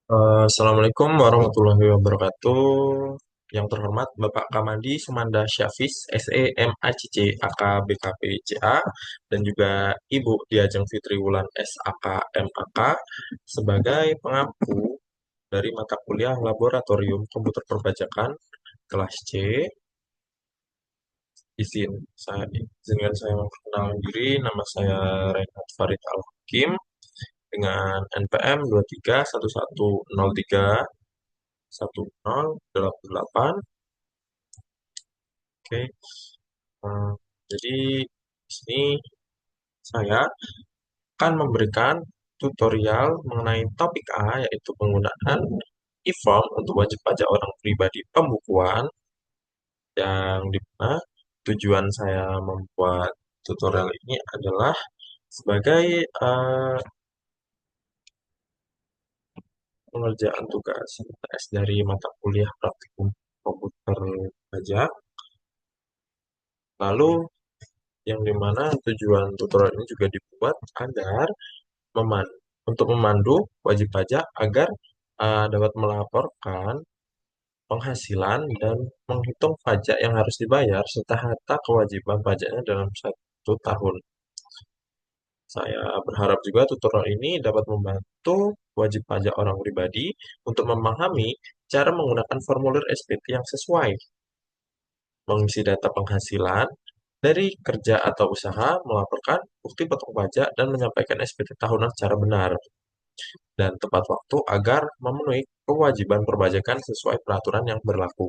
Assalamualaikum warahmatullahi wabarakatuh. Yang terhormat Bapak Kamandi Sumanda Syafis, SE MACC AK BKP CA, dan juga Ibu Diajeng Fitri Wulan SAK MAK sebagai pengampu dari mata kuliah Laboratorium Komputer Perpajakan kelas C. Izinkan saya memperkenalkan diri, nama saya Reinhard Farid Al-Hakim dengan NPM 2311031088. Oke, eh, jadi di sini saya akan memberikan tutorial mengenai topik A, yaitu penggunaan e-form untuk wajib pajak orang pribadi pembukuan, yang dimana tujuan saya membuat tutorial ini adalah sebagai pengerjaan tugas TS dari mata kuliah praktikum komputer pajak. Lalu yang dimana tujuan tutorial ini juga dibuat agar meman untuk memandu wajib pajak agar dapat melaporkan penghasilan dan menghitung pajak yang harus dibayar serta harta kewajiban pajaknya dalam 1 tahun. Saya berharap juga tutorial ini dapat membantu wajib pajak orang pribadi untuk memahami cara menggunakan formulir SPT yang sesuai, mengisi data penghasilan dari kerja atau usaha, melaporkan bukti potong pajak, dan menyampaikan SPT tahunan secara benar dan tepat waktu agar memenuhi kewajiban perpajakan sesuai peraturan yang berlaku.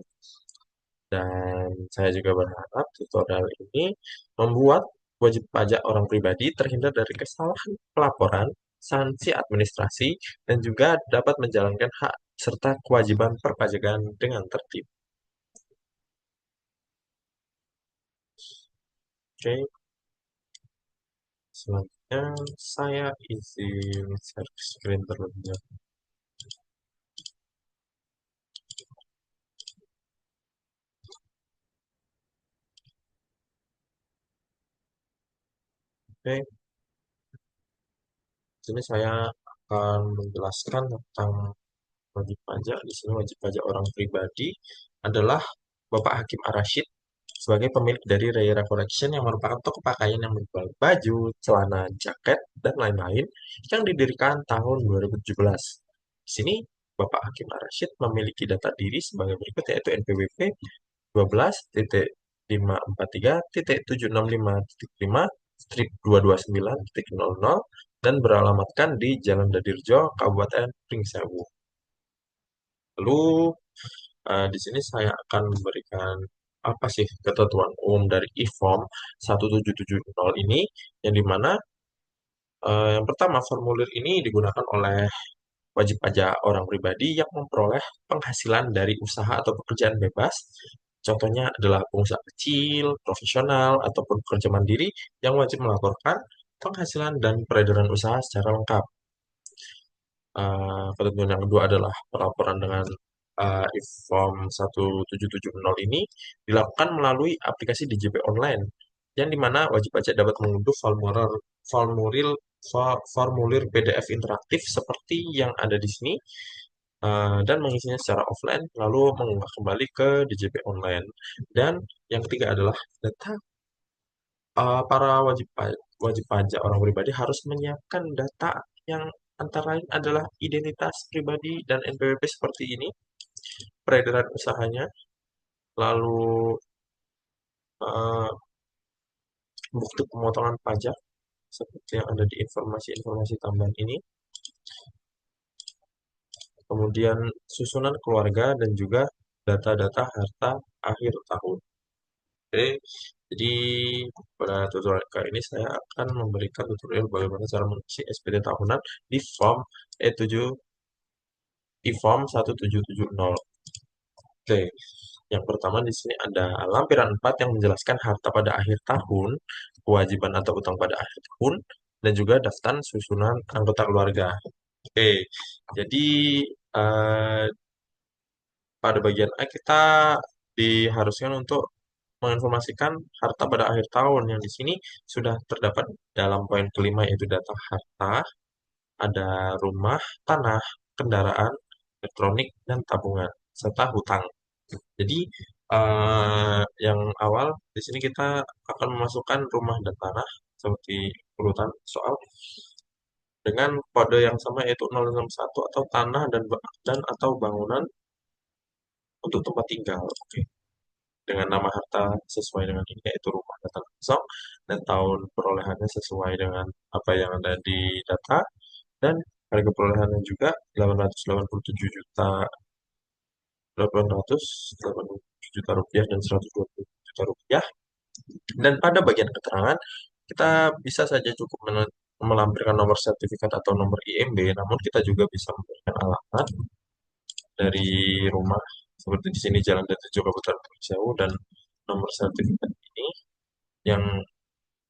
Dan saya juga berharap tutorial ini membuat wajib pajak orang pribadi terhindar dari kesalahan pelaporan, sanksi administrasi, dan juga dapat menjalankan hak serta kewajiban perpajakan dengan tertib. Oke, selanjutnya saya izin share screen terlebih dahulu. Oke, di sini saya akan menjelaskan tentang wajib pajak. Di sini wajib pajak orang pribadi adalah Bapak Hakim Ar-Rasyid sebagai pemilik dari Rayera Collection yang merupakan toko pakaian yang menjual baju, celana, jaket, dan lain-lain yang didirikan tahun 2017. Di sini Bapak Hakim Ar-Rasyid memiliki data diri sebagai berikut, yaitu NPWP 12.543.765.5 strip 229.00 dan beralamatkan di Jalan Dadirjo, Kabupaten Pringsewu. Lalu di sini saya akan memberikan apa sih ketentuan umum dari e-form 1770 ini, yang dimana yang pertama, formulir ini digunakan oleh wajib pajak orang pribadi yang memperoleh penghasilan dari usaha atau pekerjaan bebas. Contohnya adalah pengusaha kecil, profesional, ataupun pekerja mandiri yang wajib melaporkan penghasilan dan peredaran usaha secara lengkap. Ketentuan yang kedua adalah pelaporan dengan e-form 1770 ini dilakukan melalui aplikasi DJP online, yang dimana wajib pajak dapat mengunduh formulir formulir PDF interaktif seperti yang ada di sini, dan mengisinya secara offline lalu mengunggah kembali ke DJP online. Dan yang ketiga adalah data para wajib pajak orang pribadi harus menyiapkan data yang antara lain adalah identitas pribadi dan NPWP seperti ini, peredaran usahanya, lalu eh, bukti pemotongan pajak seperti yang ada di informasi-informasi tambahan ini, kemudian susunan keluarga dan juga data-data harta akhir tahun. Oke, jadi pada tutorial kali ini saya akan memberikan tutorial bagaimana cara mengisi SPT tahunan di form E7 e-form 1770. Oke, yang pertama di sini ada lampiran 4 yang menjelaskan harta pada akhir tahun, kewajiban atau utang pada akhir tahun, dan juga daftar susunan anggota keluarga. Oke, jadi eh, pada bagian A kita diharuskan untuk menginformasikan harta pada akhir tahun, yang di sini sudah terdapat dalam poin kelima, yaitu data harta, ada rumah, tanah, kendaraan, elektronik, dan tabungan, serta hutang. Jadi, yang awal di sini kita akan memasukkan rumah dan tanah seperti urutan soal dengan kode yang sama yaitu 061 atau tanah dan atau bangunan untuk tempat tinggal. Oke. Dengan nama harta sesuai dengan ini yaitu rumah dan tanah kosong, dan tahun perolehannya sesuai dengan apa yang ada di data, dan harga perolehannya juga 887 juta rupiah dan 120 juta rupiah. Dan pada bagian keterangan, kita bisa saja cukup melampirkan nomor sertifikat atau nomor IMB, namun kita juga bisa memberikan alamat dari rumah seperti di sini Jalan D7 Kabupaten Pulau Sewu, dan nomor sertifikat ini yang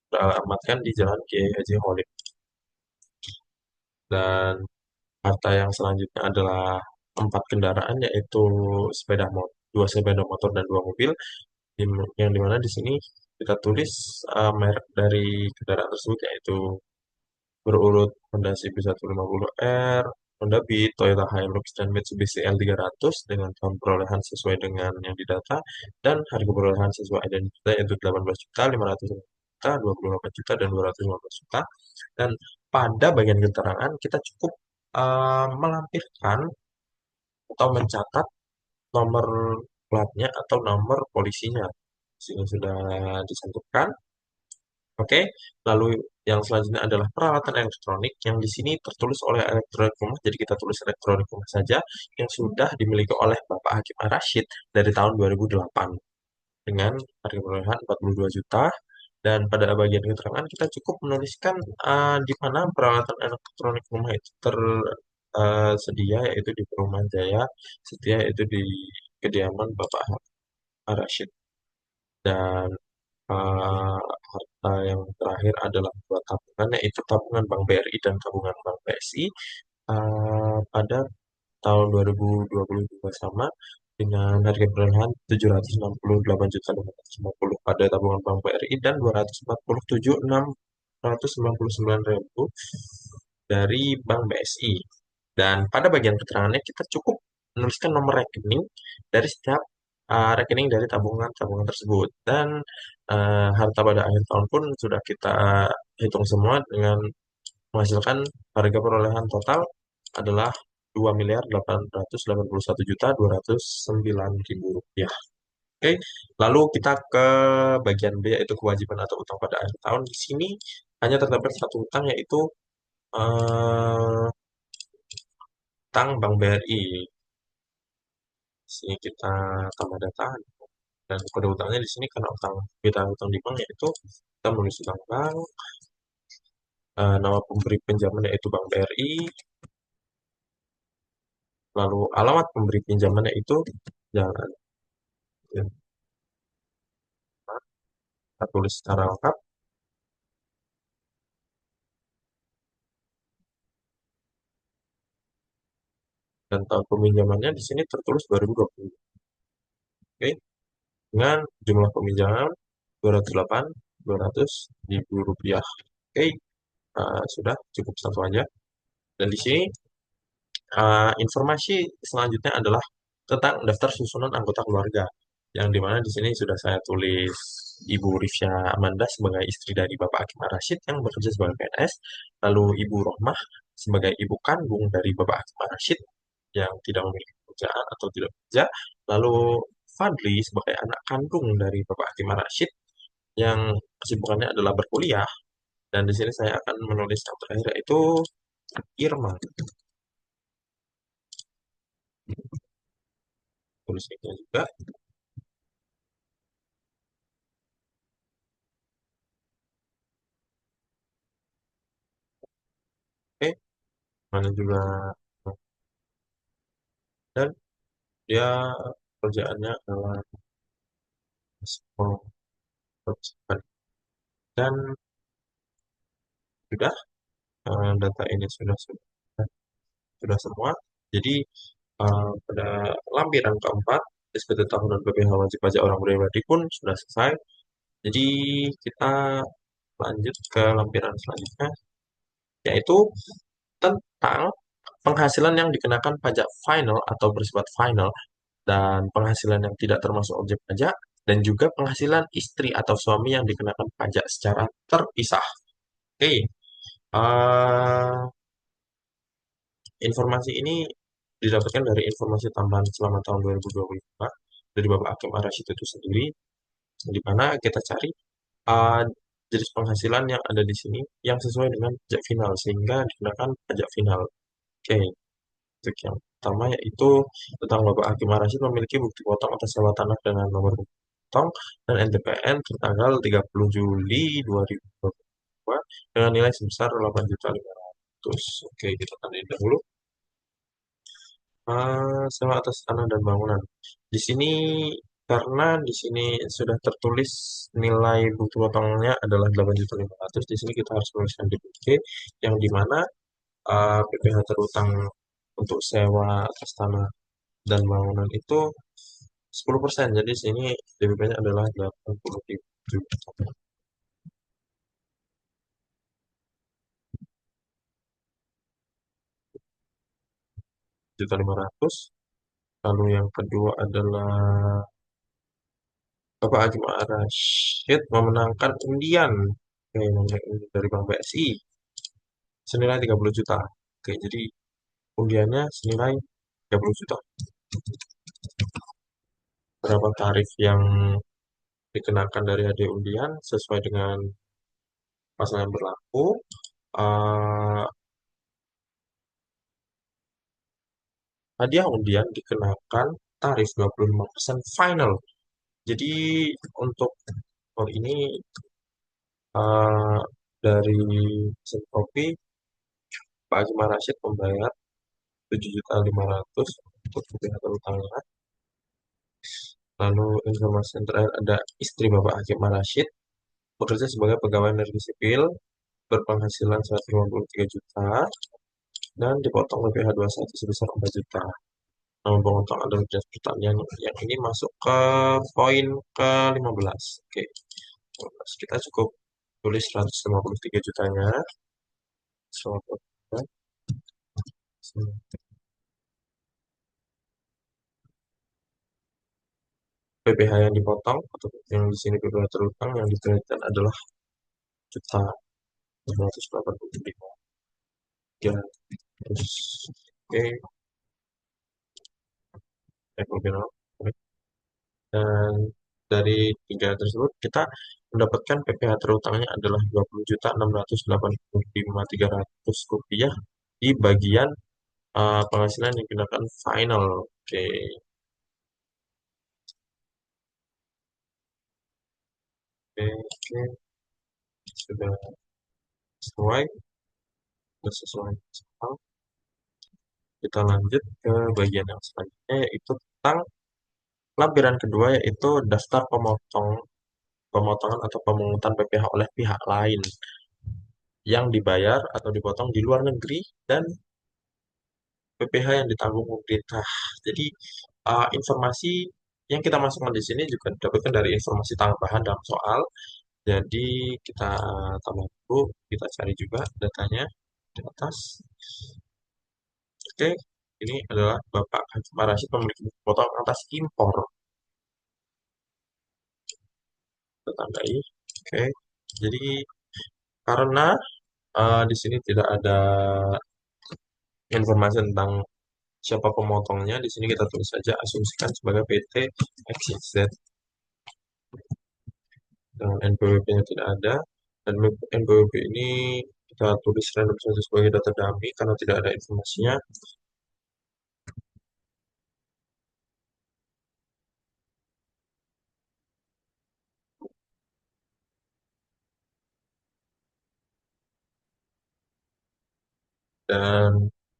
beralamatkan di Jalan Kiai Haji Khalid. Dan harta yang selanjutnya adalah 4 kendaraan, yaitu dua sepeda motor dan dua mobil, yang dimana di sini kita tulis merek dari kendaraan tersebut yaitu berurut Honda CB150R, Honda Beat, Toyota Hilux, dan Mitsubishi L300 dengan tahun perolehan sesuai dengan yang didata, dan harga perolehan sesuai identitas yaitu 18 juta, 500 juta, 28 juta, dan 215 juta. Dan pada bagian keterangan kita cukup melampirkan atau mencatat nomor platnya atau nomor polisinya. Sini sudah dicantumkan. Oke, lalu yang selanjutnya adalah peralatan elektronik yang di sini tertulis oleh elektronik rumah. Jadi kita tulis elektronik rumah saja yang sudah dimiliki oleh Bapak Hakim Ar-Rasyid dari tahun 2008 dengan harga perolehan 42 juta. Dan pada bagian keterangan kita cukup menuliskan di mana peralatan elektronik rumah itu tersedia, yaitu di Perumahan Jaya Setia, yaitu di kediaman Bapak Ar-Rasyid. Dan harta yang terakhir adalah dua tabungan, yaitu tabungan Bank BRI dan tabungan Bank BSI pada tahun 2022 sama dengan harga perolehan 768.550 pada tabungan Bank BRI dan 247.699.000 dari Bank BSI. Dan pada bagian keterangannya kita cukup menuliskan nomor rekening dari setiap rekening dari tabungan-tabungan tersebut. Dan harta pada akhir tahun pun sudah kita hitung semua dengan menghasilkan harga perolehan total adalah 2.881.209.000 rupiah. Oke, lalu kita ke bagian B yaitu kewajiban atau utang pada akhir tahun. Di sini hanya terdapat satu utang yaitu eh, utang Bank BRI. Di sini kita tambah data dan kode utangnya di sini karena kita utang di bank yaitu kita menulis utang bank, nama pemberi pinjaman yaitu Bank BRI, lalu alamat pemberi pinjamannya itu jangan ya, kita tulis secara lengkap, dan tahun peminjamannya di sini tertulis 2020. Oke, dengan jumlah peminjaman 208.200.000 rupiah. Oke, sudah cukup satu aja. Dan di sini informasi selanjutnya adalah tentang daftar susunan anggota keluarga, yang dimana di sini sudah saya tulis Ibu Rifya Amanda sebagai istri dari Bapak Hakim Ar-Rasyid yang bekerja sebagai PNS, lalu Ibu Rohmah sebagai ibu kandung dari Bapak Hakim Ar-Rasyid yang tidak memiliki pekerjaan atau tidak bekerja, lalu Fadli sebagai anak kandung dari Bapak Hakim Ar-Rasyid yang kesibukannya adalah berkuliah, dan di sini saya akan menulis yang terakhir yaitu Irma. Tulis ini juga. Oke, mana juga, dan dia kerjaannya adalah sekolah perpustakaan. Dan sudah data ini sudah semua. Jadi pada lampiran keempat SPT tahunan BPH wajib pajak orang pribadi pun sudah selesai. Jadi kita lanjut ke lampiran selanjutnya yaitu tentang penghasilan yang dikenakan pajak final atau bersifat final, dan penghasilan yang tidak termasuk objek pajak, dan juga penghasilan istri atau suami yang dikenakan pajak secara terpisah. Oke, informasi ini didapatkan dari informasi tambahan selama tahun 2025 dari Bapak Hakim Ar-Rasyid itu sendiri, di mana kita cari uh, jenis penghasilan yang ada di sini yang sesuai dengan pajak final sehingga dikenakan pajak final. Oke, untuk yang pertama yaitu tentang Bapak Hakim Ar-Rasyid memiliki bukti potong atas sewa tanah dengan nomor bukti potong dan NTPN tertanggal 30 Juli 2022 dengan nilai sebesar 8.500.000. Oke, kita tandai dahulu. Sewa atas tanah dan bangunan. Di sini karena di sini sudah tertulis nilai bukti potongnya adalah 8.500.000, di sini kita harus menuliskan DPK yang dimana PPh terutang untuk sewa atas tanah dan bangunan itu 10%. Jadi di sini DPP-nya adalah 80.500. Lalu yang kedua adalah Bapak Hakim Ar-Rasyid memenangkan undian dari Bank BSI senilai 30 juta. Oke, jadi undiannya senilai 30 juta. Berapa tarif yang dikenakan dari hadiah undian sesuai dengan pasal yang berlaku? Eh, Hadiah undian dikenakan tarif 25% final. Jadi untuk hal ini eh, dari mesin kopi Pak Haji Rashid membayar 7.500.000 untuk pihak utangnya. Lalu informasi yang terakhir ada istri Bapak Hakim Rashid bekerja sebagai pegawai negeri sipil berpenghasilan 153 juta dan dipotong PPh 21 sebesar 4 juta. Nama pemotong adalah dinas pertanian yang ini masuk ke poin ke-15. Oke, kita cukup tulis 153 jutanya. So, PPh yang dipotong atau yang di sini PPh terutang yang dikreditkan adalah juta 685. Ya, terus oke, nominal. Dan dari tiga tersebut kita mendapatkan PPh terutangnya adalah 20.685.300 rupiah di bagian penghasilan yang digunakan final. Oke, oke, sudah sesuai, sudah sesuai. Kita lanjut ke bagian yang selanjutnya yaitu tentang lampiran kedua yaitu daftar pemotongan atau pemungutan PPh oleh pihak lain yang dibayar atau dipotong di luar negeri dan PPh yang ditanggung pemerintah. Jadi informasi yang kita masukkan di sini juga didapatkan dari informasi tambahan dalam soal. Jadi kita tambah dulu, kita cari juga datanya di atas. Oke, ini adalah Bapak Haji Rashid memiliki potong atas impor. Kita tandai. Oke, jadi karena di sini tidak ada informasi tentang siapa pemotongnya, di sini kita tulis saja asumsikan sebagai PT XYZ dengan NPWP-nya tidak ada, dan NPWP ini kita tulis random saja sebagai data dummy karena tidak ada informasinya. Dan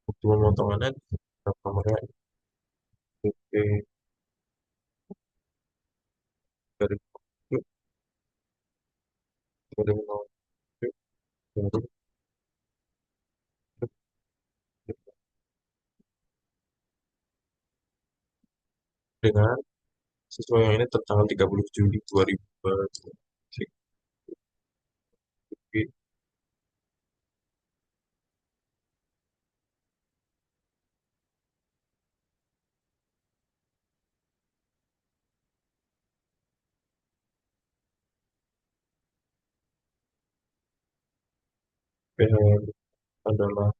bukti pemotongannya nomornya BP dari dengan sesuai yang ini tertanggal 30 Juli 2023. PH adalah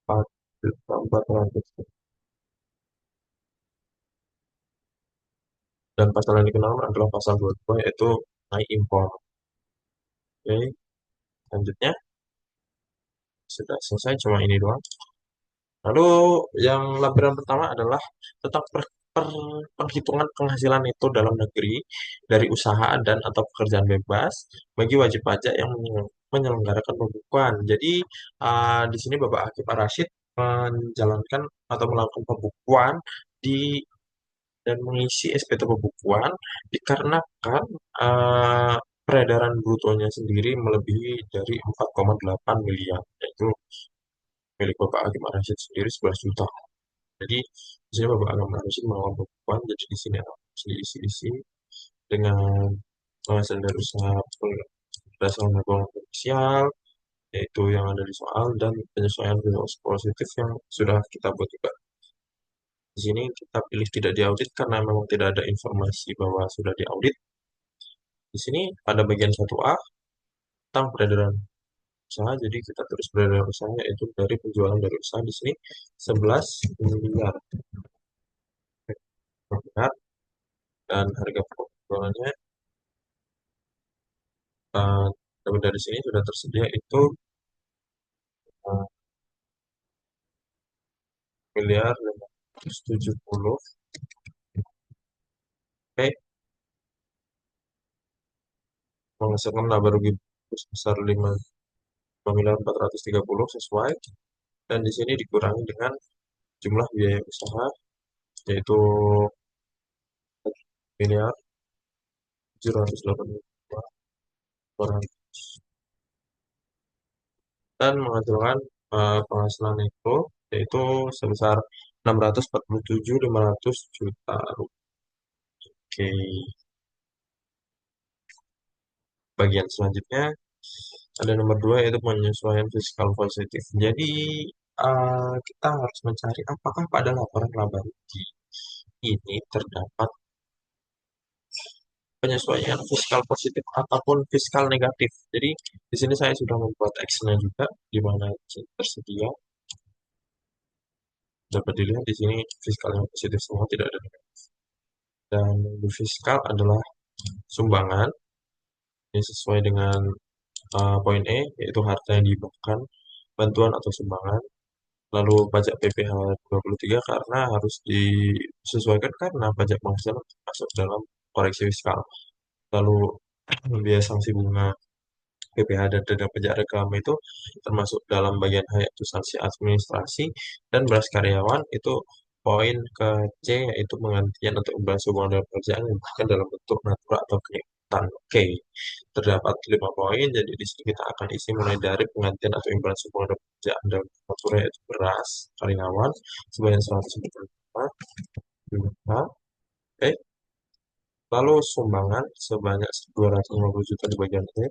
4.400 dan pasal yang dikenakan adalah pasal 22 yaitu naik impor. Oke, selanjutnya sudah selesai cuma ini doang. Lalu yang lampiran pertama adalah tentang penghitungan penghasilan itu dalam negeri dari usaha dan atau pekerjaan bebas bagi wajib pajak yang menyelenggarakan pembukuan. Jadi di sini Bapak Hakim Ar-Rasyid menjalankan atau melakukan pembukuan di dan mengisi SPT pembukuan dikarenakan eh, peredaran brutonya sendiri melebihi dari 4,8 miliar, yaitu milik Bapak Hakim Ar-Rasyid sendiri 11 juta. Jadi di sini Bapak Hakim Ar-Rasyid melakukan pembukuan, jadi di sini harus diisi-isi dengan penghasilan dari usaha berdasarkan laporan komersial, yaitu yang ada di soal dan penyesuaian bilansi positif yang sudah kita buat juga. Di sini kita pilih tidak diaudit karena memang tidak ada informasi bahwa sudah diaudit. Di sini pada bagian 1A tentang peredaran usaha, jadi kita terus peredaran usaha yaitu dari penjualan dari usaha di sini 11 miliar rupiah dan harga penjualannya dari sini sudah tersedia itu eh, miliar 570. Oke, menghasilkan laba rugi sebesar 5 miliar 430 sesuai dan di sini dikurangi dengan jumlah biaya usaha yaitu miliar 782 dan menghasilkan penghasilan itu yaitu sebesar 647.500 juta rupiah. Oke, bagian selanjutnya ada nomor 2 yaitu penyesuaian fiskal positif. Jadi kita harus mencari apakah pada laporan laba rugi ini terdapat penyesuaian fiskal positif ataupun fiskal negatif. Jadi di sini saya sudah membuat Excel-nya juga di mana tersedia. Dapat dilihat di sini fiskal yang positif semua tidak ada negatif. Dan di fiskal adalah sumbangan ini sesuai dengan poin E yaitu harta yang dihibahkan, bantuan atau sumbangan. Lalu pajak PPh 23 karena harus disesuaikan karena pajak penghasilan masuk dalam koreksi fiskal. Lalu biaya sanksi bunga PPh dan denda pajak reklame itu termasuk dalam bagian H yaitu sanksi administrasi dan beras karyawan itu poin ke C yaitu penggantian atau imbalan hubungan dalam pekerjaan yang bukan dalam bentuk natura atau kenikmatan. Oke, terdapat 5 poin jadi di sini kita akan isi mulai dari penggantian atau imbalan hubungan dalam pekerjaan dalam natura yaitu beras karyawan sebanyak 145 juta. Oke, lalu sumbangan sebanyak 250 juta di bagian E.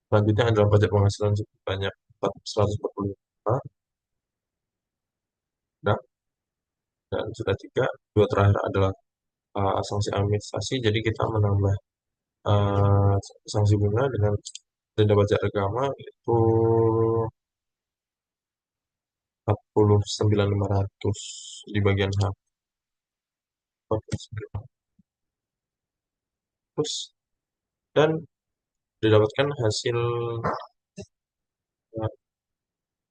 Selanjutnya adalah pajak penghasilan sebanyak 140 juta. Dan, dan sudah tiga, dua terakhir adalah sanksi administrasi. Jadi kita menambah uh, sanksi bunga dengan denda pajak agama itu 49.500 di bagian H. 49.500 dan didapatkan hasil uh,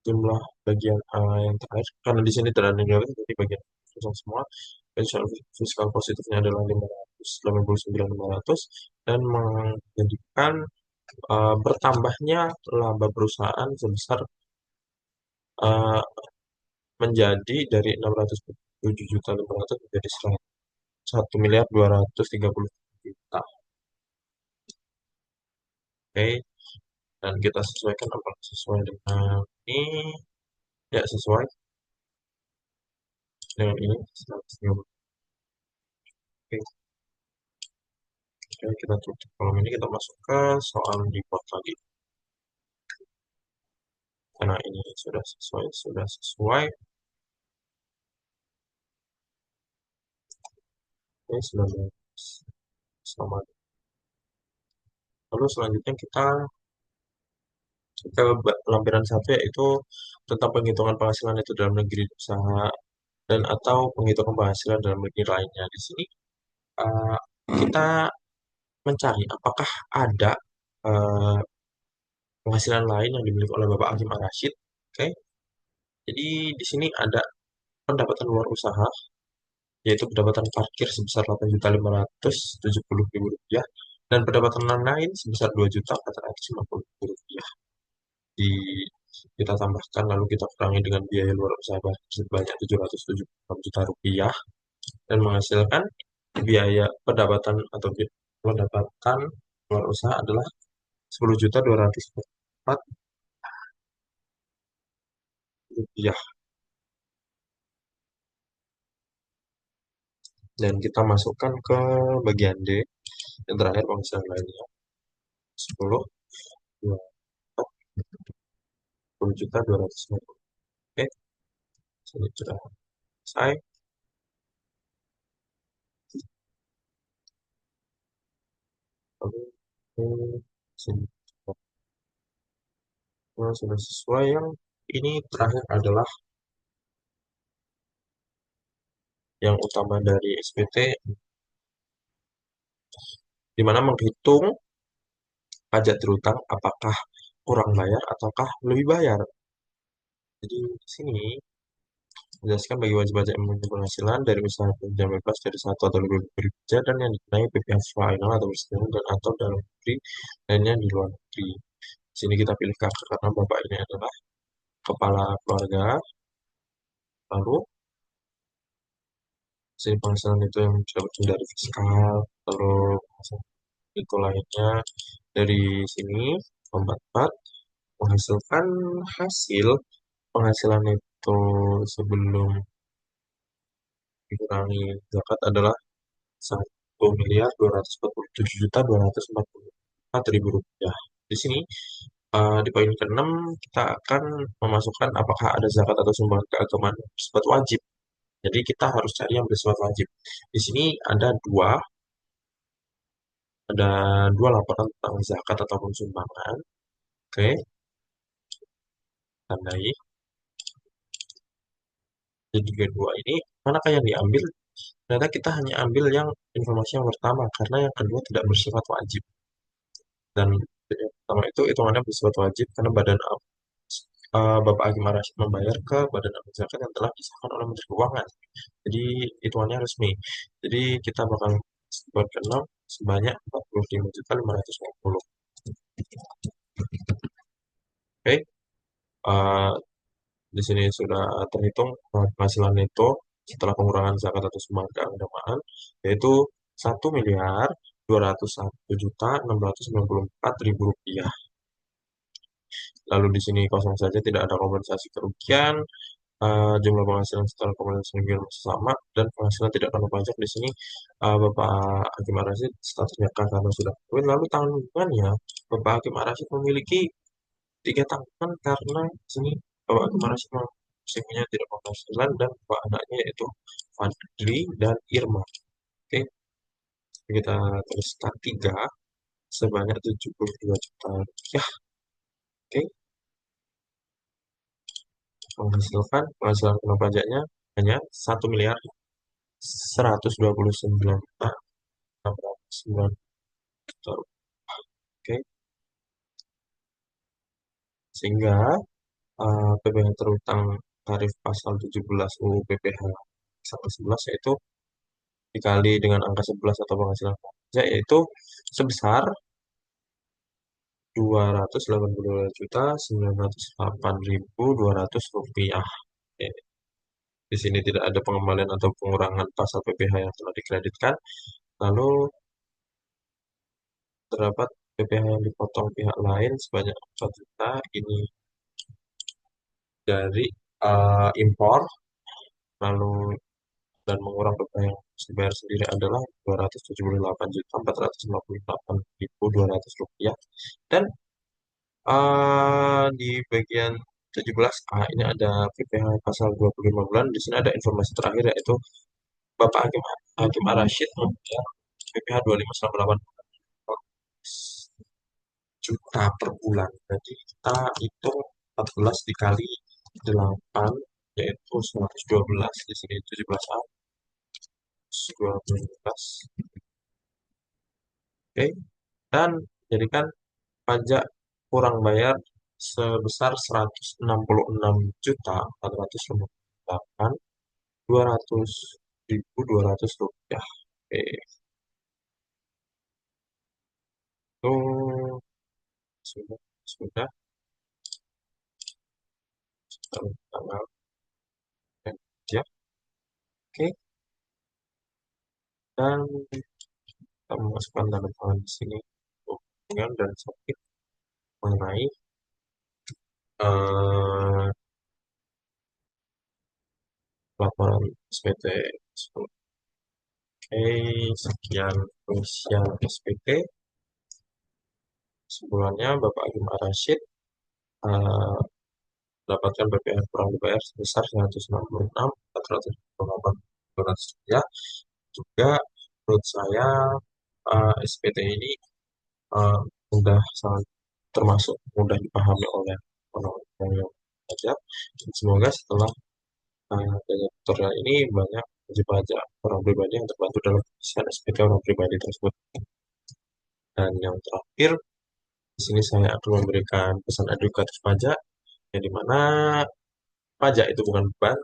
jumlah bagian yang terakhir karena di sini tidak ada nilai jadi bagian kosong semua. Pensiun fiskal positifnya adalah 589.500 dan menjadikan bertambahnya laba perusahaan sebesar uh, menjadi dari 607.500 menjadi 1.230 juta. Oke, dan kita sesuaikan apakah sesuai dengan ini? Ya, sesuai dengan ini 130. Oke, oke, kita tutup kolom ini, kita masuk ke soal report lagi. Karena ini sudah sesuai. Oke, sudah sama. Lalu selanjutnya kita ke lampiran satu, yaitu tentang penghitungan penghasilan itu dalam negeri usaha dan atau penghitungan penghasilan dalam negeri lainnya. Di sini uh, kita mencari apakah ada uh, penghasilan lain yang dimiliki oleh Bapak Hakim Ar-Rasyid. Oke, jadi di sini ada pendapatan luar usaha, yaitu pendapatan parkir sebesar 8.570.000 rupiah dan pendapatan lain sebesar 2.450.000 rupiah. Di kita tambahkan lalu kita kurangi dengan biaya luar usaha sebanyak 776 juta rupiah dan menghasilkan biaya pendapatan atau pendapatan luar usaha adalah 10.204 rupiah. Dan kita masukkan ke bagian D yang terakhir penghasilan lainnya 10 juta 250. Oke, sini sudah selesai. Lalu sini sudah sesuai. Yang ini terakhir adalah yang utama dari SPT, di mana menghitung pajak terutang apakah kurang bayar ataukah lebih bayar. Jadi di sini menjelaskan bagi wajib pajak yang memiliki penghasilan dari usaha penunjang bebas dari satu atau lebih bekerja dan yang dikenai PPh final atau bersih dan atau dalam negeri lainnya di luar negeri. Di sini kita pilih kakak karena bapak ini adalah kepala keluarga. Lalu sini penghasilan itu yang didapatkan dari fiskal, lalu penghasilan itu lainnya dari sini empat empat menghasilkan hasil penghasilan itu sebelum dikurangi zakat adalah 1.247.244.000 rupiah. Di sini di poin ke-6 kita akan memasukkan apakah ada zakat atau sumbangan keagamaan yang bersifat wajib. Jadi kita harus cari yang bersifat wajib. Di sini ada dua laporan tentang zakat ataupun sumbangan. Oke, tandai. Jadi kedua ini manakah yang diambil? Ternyata kita hanya ambil yang informasi yang pertama karena yang kedua tidak bersifat wajib. Dan yang pertama itu hitungannya bersifat wajib karena Bapak Hakim Ar-Rasyid membayar ke Badan Amil Zakat yang telah disahkan oleh Menteri Keuangan. Jadi hitungannya resmi. Jadi kita bakal buat ke 6 sebanyak 45.550. Oke, uh, di sini sudah terhitung penghasilan neto setelah pengurangan zakat atau sumbangan keagamaan, yaitu 1.201.694.000 rupiah. Lalu di sini kosong saja, tidak ada kompensasi kerugian. Jumlah penghasilan setelah kompensasi kerugian masih sama dan penghasilan tidak kena pajak. Di sini Bapak Hakim Ar-Rasyid statusnya K karena sudah kawin. Lalu tanggungannya Bapak Hakim Ar-Rasyid memiliki 3 tanggungan karena di sini Bapak Hakim Ar-Rasyid punya tidak penghasilan dan dua anaknya yaitu Fadli dan Irma. Oke, kita tuliskan 3 sebanyak 72 juta rupiah. Oke, menghasilkan penghasilan kena pajaknya hanya 1.129.609 juta rupiah. Oke, sehingga PPh terutang tarif pasal 17 UU PPh pasal 11 yaitu dikali dengan angka 11 atau penghasilan pajak yaitu sebesar 282.908.200 rupiah. Oke. Di sini tidak ada pengembalian atau pengurangan pasal PPh yang telah dikreditkan. Lalu terdapat PPh yang dipotong pihak lain sebanyak 4 juta. Ini dari impor. Lalu dan mengurang PPh yang harus dibayar sendiri adalah 278.458.200 rupiah. Dan di bagian 17A ini ada PPh pasal 25 bulan. Di sini ada informasi terakhir yaitu Bapak Hakim Ar-Rasyid membayar PPh 25 selama 8 bulan. juta per bulan. Jadi kita hitung 14 dikali 8 yaitu 112 di sini 17 an 12. Oke, dan jadikan pajak kurang bayar sebesar 166.488.200.200 rupiah. Oke, itu sudah tanggal ya. Oke, dan kita memasukkan tanda tangan di sini untuk hubungan dan sakit mengenai eh, laporan SPT. Oke, sekian pengisian SPT. Sebulannya Bapak Agim Rashid eh, mendapatkan BPR kurang dibayar sebesar 166.488 rupiah. Juga menurut saya SPT ini eh, mudah sangat termasuk mudah dipahami oleh orang-orang yang belajar. Semoga setelah adanya tutorial ini banyak wajib pajak orang pribadi yang terbantu dalam pengisian SPT orang pribadi tersebut. Dan yang terakhir, di sini saya akan memberikan pesan edukatif pajak, yang dimana pajak itu bukan beban,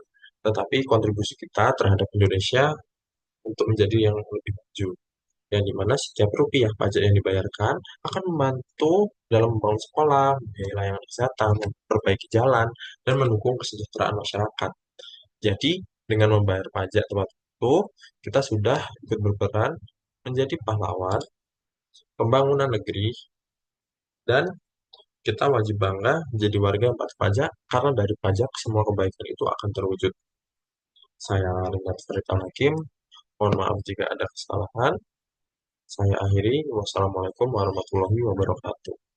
tetapi kontribusi kita terhadap Indonesia untuk menjadi yang lebih maju. Yang dimana setiap rupiah pajak yang dibayarkan akan membantu dalam membangun sekolah, biaya layanan kesehatan, memperbaiki jalan, dan mendukung kesejahteraan masyarakat. Jadi, dengan membayar pajak tepat waktu, kita sudah ikut berperan menjadi pahlawan pembangunan negeri dan kita wajib bangga menjadi warga yang patuh pajak karena dari pajak semua kebaikan itu akan terwujud. Saya Renat Farid Hakim, mohon maaf jika ada kesalahan. Saya akhiri, wassalamualaikum warahmatullahi wabarakatuh.